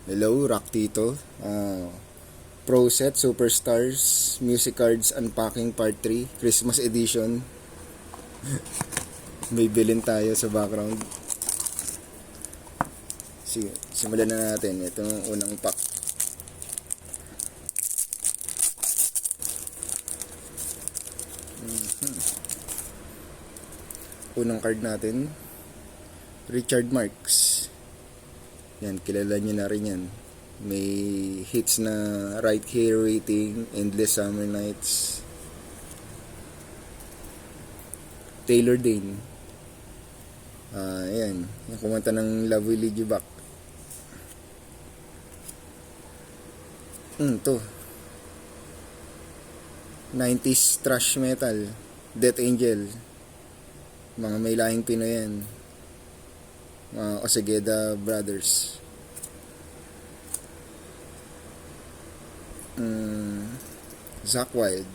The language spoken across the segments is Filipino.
Hello, Rock Tito. Pro Set Superstars Music Cards Unpacking Part 3 Christmas Edition. May bilin tayo sa background. Sige, simulan na natin. Ito ang unang pack. Unang card natin, Richard Marx. Yan, kilala nyo na rin yan. May hits na Right Here Waiting, Endless Summer Nights. Taylor Dane. Ayan, yung kumanta ng Love Will Lead You Back. To 90s thrash metal, Death Angel. Mga may lahing Pinoy yan. Mga Osegeda Brothers. Zakk Wylde.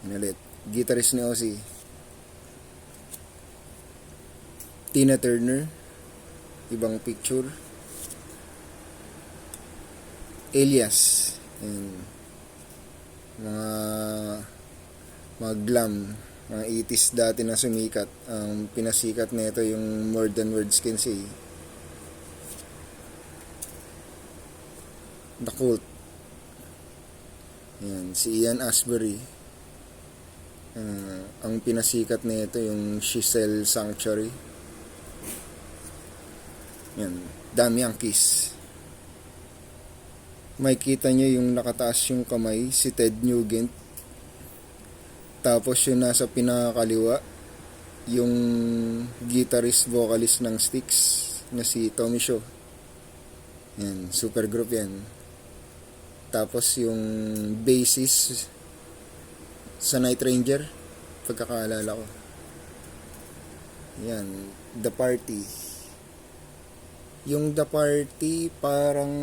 Ano ulit? Guitarist ni Ozzy. Tina Turner. Ibang Picture. Elias. And mga glam, mga 80s dati na sumikat. Ang pinasikat nito yung More Than Words Can Say. The Cult. Yan, si Ian Astbury. Ang pinasikat nito yung Giselle Sanctuary. Yan, Damn Yankees. Makikita nyo yung nakataas yung kamay, si Ted Nugent. Tapos yung nasa pinakakaliwa, yung guitarist vocalist ng Styx na si Tommy Shaw. Yan, super group yan. Tapos yung bassist sa Night Ranger, pagkakaalala ko. Yan, The Party. Yung The Party parang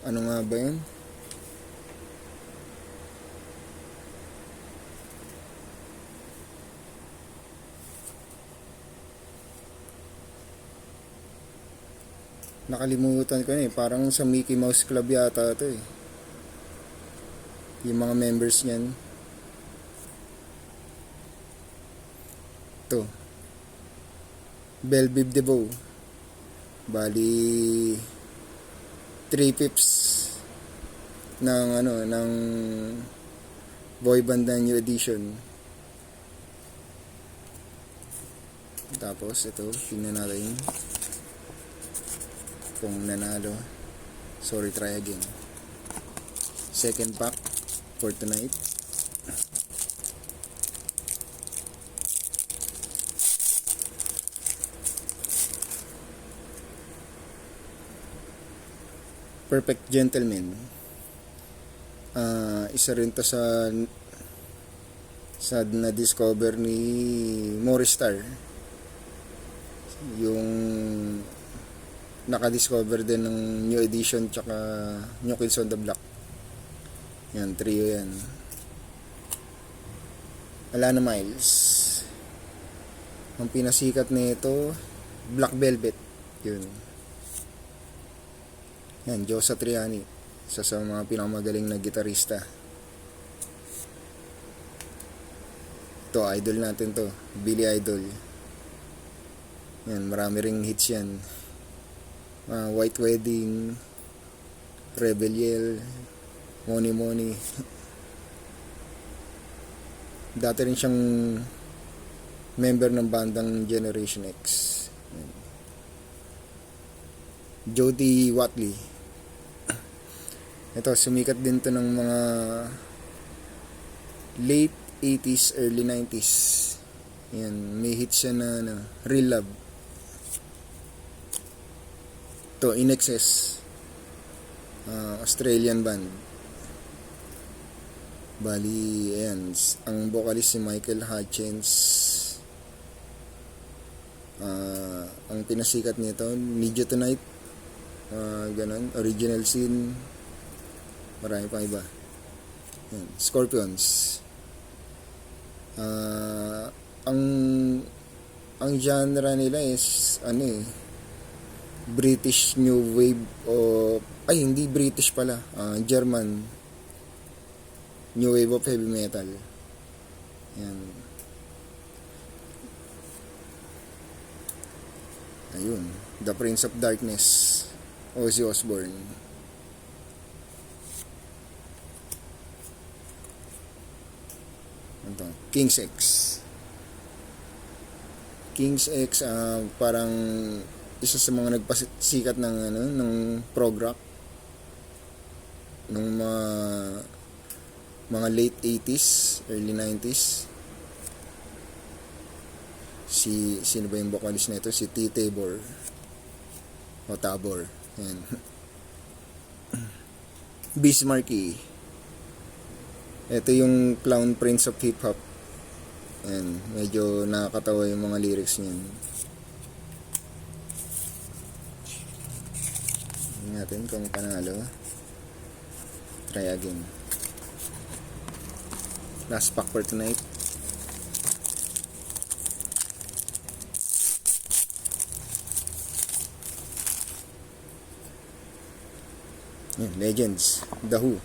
ano nga ba yun? Nakalimutan ko na eh. Parang sa Mickey Mouse Club yata ito eh. Yung mga members niyan. Ito. Belle Biv DeVoe. Bali 3/5 ng boy band na new edition. Tapos ito, tingnan natin kung nanalo. Sorry, try again. Second pack for tonight. Perfect Gentleman. Isa rin to sa na-discover ni Morris Starr. Yung naka-discover din ng new edition tsaka New Kids on the Block. Yan, trio yan. Alana Miles. Ang pinasikat nito, Black Velvet. Yun. Yan, Joe Satriani. Isa sa mga pinakamagaling na gitarista. Ito, idol natin to. Billy Idol. Yan, marami ring hits yan. White Wedding, Rebel Yell, Money Money. Dati rin siyang member ng bandang Generation X. Jody Watley. Ito, sumikat din to ng mga late 80s, early 90s. Yan, may hits siya na Real Love. To In Excess, Australian band. Bali, ayan, ang vocalist si Michael Hutchins. Ang pinasikat nito, Need You Tonight, ganun, Original Sin, marami pang iba. Ayan, Scorpions. Ang genre nila is British New Wave o ay hindi British pala, German New Wave of Heavy Metal. Yan. Ayun, The Prince of Darkness, Ozzy Osbourne. Ito, King's X. King's X, parang isa sa mga nagpasikat ng ng prog rock nung mga late 80s, early 90s. Sino ba yung vocalist na ito? Si T. Tabor o Tabor. Yan. Bismarcky. Ito yung Clown Prince of Hip Hop. Yan, medyo nakakatawa yung mga lyrics niyan. Tingnan natin kung panalo. Try again. Last pack for tonight. Yan, Legends, The Who.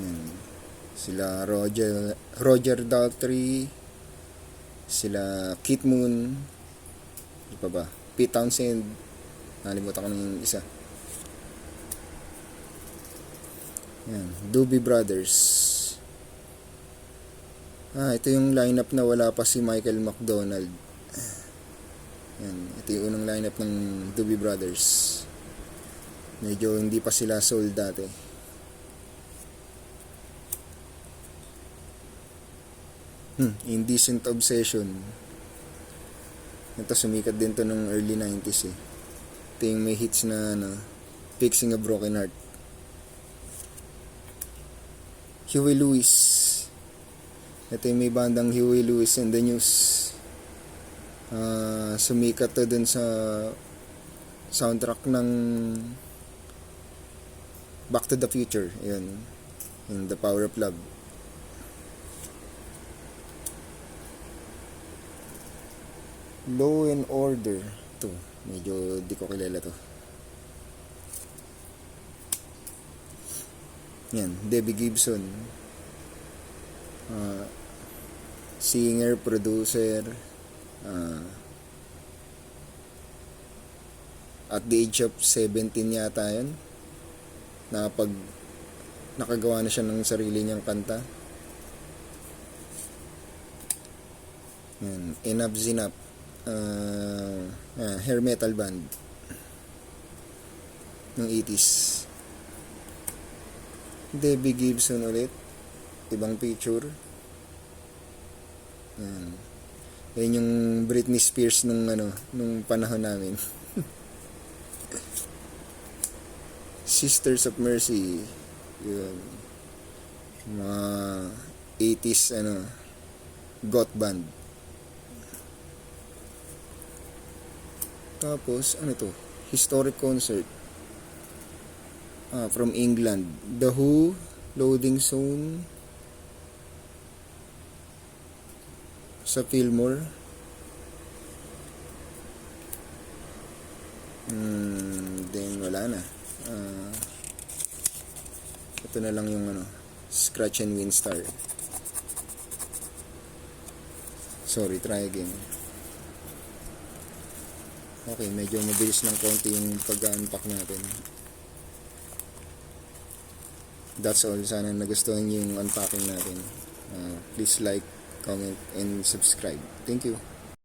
Yan. Sila Roger Daltrey, sila Keith Moon, ano pa ba? Pete Townshend, nalimutan ko na yung isa. Yan, Doobie Brothers. Ito yung lineup na wala pa si Michael McDonald. Yan, ito yung unang lineup ng Doobie Brothers. Medyo hindi pa sila sold dati. Indecent Obsession. Ito sumikat din to ng early 90s eh. Ito yung may hits na Fixing a Broken Heart. Huey Lewis. Ito yung may bandang Huey Lewis and the News. Sumikat to dun sa soundtrack ng Back to the Future. Yun. In The Power of Love. Law and Order. Ito, medyo di ko kilala to. Yan, Debbie Gibson. Singer, producer. At the age of 17 yata yun. Nakagawa na siya ng sarili niyang kanta. Yan, Enough Zinap. Hair metal band ng 80s. Debbie Gibson ulit, ibang picture. Yan yung Britney Spears nung panahon namin. Sisters of Mercy, yun, mga 80s goth band. Tapos, historic concert from England. The Who, Loading Zone, sa Fillmore. Then, wala na. Ito na lang yung Scratch and Win Star. Sorry, try again. Okay, medyo mabilis ng konti yung pag-unpack natin. That's all. Sana nagustuhan niyo yung unpacking natin. Please like, comment, and subscribe. Thank you.